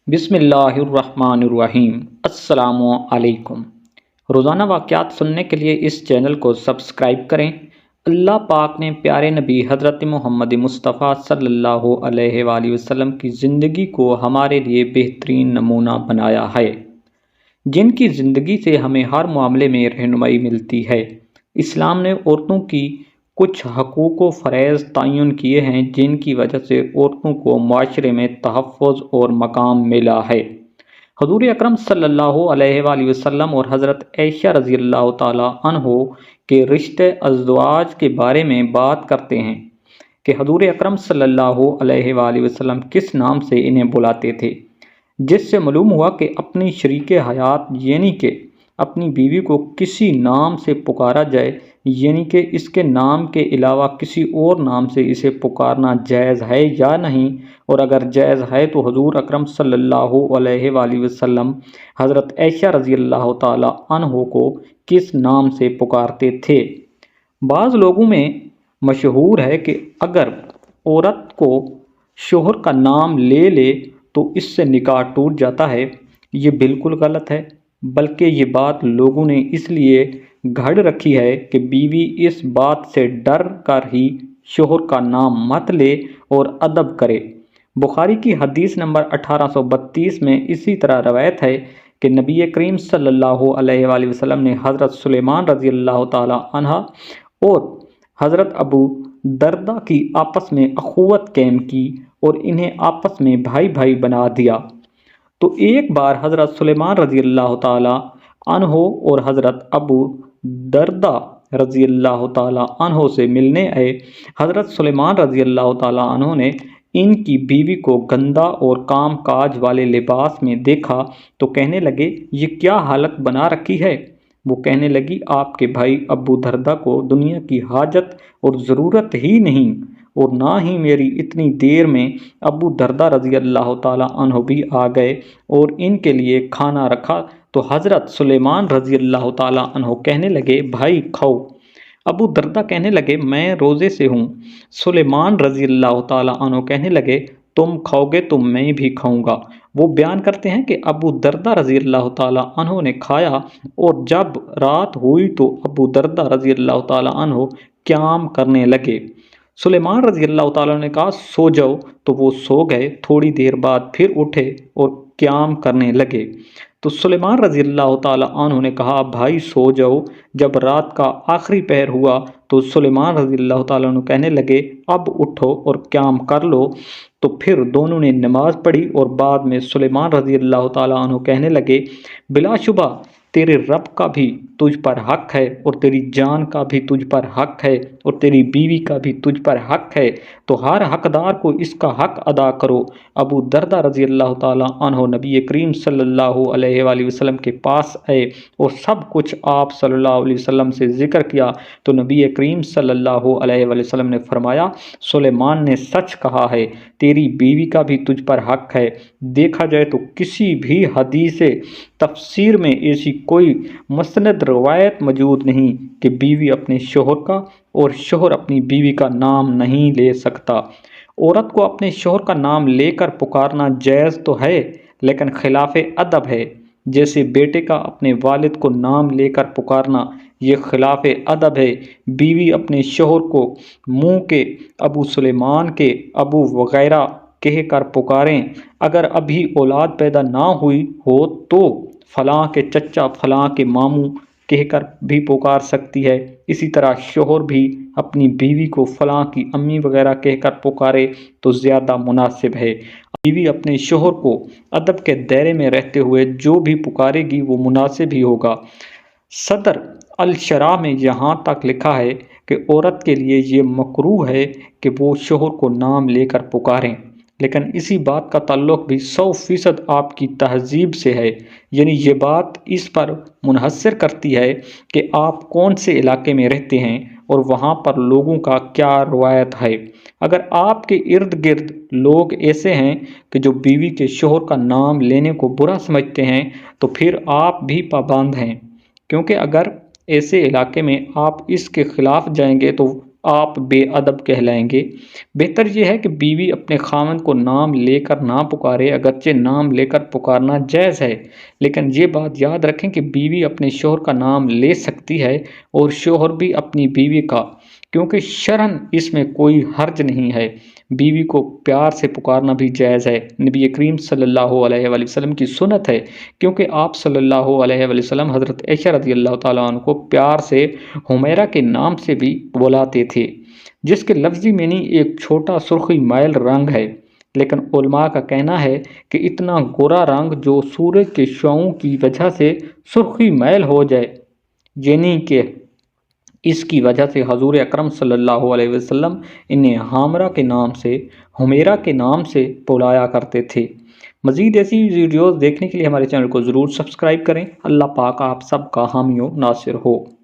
بسم اللہ الرحمن الرحیم۔ السلام علیکم۔ روزانہ واقعات سننے کے لیے اس چینل کو سبسکرائب کریں۔ اللہ پاک نے پیارے نبی حضرت محمد مصطفیٰ صلی اللہ علیہ وآلہ وسلم کی زندگی کو ہمارے لیے بہترین نمونہ بنایا ہے، جن کی زندگی سے ہمیں ہر معاملے میں رہنمائی ملتی ہے۔ اسلام نے عورتوں کی کچھ حقوق و فرائض تعین کیے ہیں جن کی وجہ سے عورتوں کو معاشرے میں تحفظ اور مقام ملا ہے۔ حضور اکرم صلی اللہ علیہ وآلہ وسلم اور حضرت عائشہ رضی اللہ تعالی عنہ کے رشتہ ازدواج کے بارے میں بات کرتے ہیں کہ حضور اکرم صلی اللہ علیہ وآلہ وسلم کس نام سے انہیں بلاتے تھے، جس سے معلوم ہوا کہ اپنی شریک حیات یعنی کہ اپنی بیوی کو کسی نام سے پکارا جائے، یعنی کہ اس کے نام کے علاوہ کسی اور نام سے اسے پکارنا جائز ہے یا نہیں، اور اگر جائز ہے تو حضور اکرم صلی اللہ علیہ وآلہ وسلم حضرت عائشہ رضی اللہ تعالی عنہ کو کس نام سے پکارتے تھے۔ بعض لوگوں میں مشہور ہے کہ اگر عورت کو شوہر کا نام لے لے تو اس سے نکاح ٹوٹ جاتا ہے۔ یہ بالکل غلط ہے، بلکہ یہ بات لوگوں نے اس لیے گھڑ رکھی ہے کہ بیوی اس بات سے ڈر کر ہی شوہر کا نام مت لے اور ادب کرے۔ بخاری کی حدیث نمبر 1832 میں اسی طرح روایت ہے کہ نبی کریم صلی اللہ علیہ وآلہ وسلم نے حضرت سلیمان رضی اللہ تعالی عنہ اور حضرت ابو دردہ کی آپس میں اخوت قائم کی اور انہیں آپس میں بھائی بھائی بنا دیا۔ تو ایک بار حضرت سلیمان رضی اللہ تعالی عنہ اور حضرت ابو دردہ رضی اللہ تعالی عنہ سے ملنے آئے۔ حضرت سلیمان رضی اللہ تعالی عنہ نے ان کی بیوی کو گندا اور کام کاج والے لباس میں دیکھا تو کہنے لگے، یہ کیا حالت بنا رکھی ہے؟ وہ کہنے لگی، آپ کے بھائی ابو دردہ کو دنیا کی حاجت اور ضرورت ہی نہیں، اور نہ ہی میری اتنی دیر میں ابو دردہ رضی اللہ تعالی عنہ بھی آ گئے اور ان کے لیے کھانا رکھا۔ تو حضرت سلیمان رضی اللہ تعالی عنہ کہنے لگے، بھائی کھاؤ۔ ابو دردہ کہنے لگے، میں روزے سے ہوں۔ سلیمان رضی اللہ تعالی عنہ کہنے لگے، تم کھاؤ گے تو میں بھی کھاؤں گا۔ وہ بیان کرتے ہیں کہ ابو دردہ رضی اللہ تعالی عنہ نے کھایا، اور جب رات ہوئی تو ابو دردہ رضی اللہ تعالی عنہ قیام کرنے لگے۔ سلیمان رضی اللہ تعالیٰ نے کہا، سو جاؤ، تو وہ سو گئے۔ تھوڑی دیر بعد پھر اٹھے اور قیام کرنے لگے۔ تو سلیمان رضی اللہ تعالیٰ عنہ نے کہا، بھائی سو جاؤ۔ جب رات کا آخری پہر ہوا تو سلیمان رضی اللہ تعالیٰ عنہ کہنے لگے، اب اٹھو اور قیام کر لو۔ تو پھر دونوں نے نماز پڑھی اور بعد میں سلیمان رضی اللہ تعالیٰ عنہ کہنے لگے، بلا شبہ تیرے رب کا بھی تجھ پر حق ہے، اور تیری جان کا بھی تجھ پر حق ہے، اور تیری بیوی کا بھی تجھ پر حق ہے، تو ہر حقدار کو اس کا حق ادا کرو۔ ابو دردہ رضی اللہ تعالیٰ عنہ نبی کریم صلی اللہ علیہ وآلہ وسلم کے پاس آئے اور سب کچھ آپ صلی اللہ علیہ وسلم سے ذکر کیا تو نبی کریم صلی اللہ علیہ وآلہ وسلم نے فرمایا، سلیمان نے سچ کہا ہے، تیری بیوی کا بھی تجھ پر حق ہے۔ دیکھا جائے تو کسی بھی حدیث تفسیر میں ایسی کوئی مستند روایت موجود نہیں کہ بیوی اپنے شوہر کا اور شوہر اپنی بیوی کا نام نہیں لے سکتا۔ عورت کو اپنے شوہر کا نام لے کر پکارنا جائز تو ہے، لیکن خلاف ادب ہے۔ جیسے بیٹے کا اپنے والد کو نام لے کر پکارنا، یہ خلاف ادب ہے۔ بیوی اپنے شوہر کو منہ کے ابو سلیمان کے ابو وغیرہ کہہ کر پکاریں۔ اگر ابھی اولاد پیدا نہ ہوئی ہو تو فلاں کے چچا، فلاں کے ماموں کہہ کر بھی پکار سکتی ہے۔ اسی طرح شوہر بھی اپنی بیوی کو فلاں کی امی وغیرہ کہہ کر پکارے تو زیادہ مناسب ہے۔ بیوی اپنے شوہر کو ادب کے دائرے میں رہتے ہوئے جو بھی پکارے گی وہ مناسب ہی ہوگا۔ صدر الشرح میں یہاں تک لکھا ہے کہ عورت کے لیے یہ مکروہ ہے کہ وہ شوہر کو نام لے کر پکاریں، لیکن اسی بات کا تعلق بھی 100% آپ کی تہذیب سے ہے، یعنی یہ بات اس پر منحصر کرتی ہے کہ آپ کون سے علاقے میں رہتے ہیں اور وہاں پر لوگوں کا کیا روایت ہے۔ اگر آپ کے ارد گرد لوگ ایسے ہیں کہ جو بیوی کے شوہر کا نام لینے کو برا سمجھتے ہیں تو پھر آپ بھی پابند ہیں، کیونکہ اگر ایسے علاقے میں آپ اس کے خلاف جائیں گے تو آپ بے ادب کہلائیں گے۔ بہتر یہ ہے کہ بیوی اپنے خاوند کو نام لے کر نہ پکارے، اگرچہ نام لے کر پکارنا جائز ہے، لیکن یہ بات یاد رکھیں کہ بیوی اپنے شوہر کا نام لے سکتی ہے اور شوہر بھی اپنی بیوی کا، کیونکہ شرعاً اس میں کوئی حرج نہیں ہے۔ بیوی کو پیار سے پکارنا بھی جائز ہے۔ نبی کریم صلی اللہ علیہ وآلہ وسلم کی سنت ہے، کیونکہ آپ صلی اللہ علیہ وآلہ وسلم حضرت عائشہ رضی اللہ تعالیٰ عنہ کو پیار سے حمیرہ کے نام سے بھی بلاتے تھے، جس کے لفظی معنی ایک چھوٹا سرخی مائل رنگ ہے، لیکن علماء کا کہنا ہے کہ اتنا گورا رنگ جو سورج کے شعاعوں کی وجہ سے سرخی مائل ہو جائے، یعنی کہ اس کی وجہ سے حضور اکرم صلی اللہ علیہ وسلم انہیں حامرہ کے نام سے، حمیرہ کے نام سے بلایا کرتے تھے۔ مزید ایسی ویڈیوز دیکھنے کے لیے ہمارے چینل کو ضرور سبسکرائب کریں۔ اللہ پاک آپ سب کا حامی و ناصر ہو۔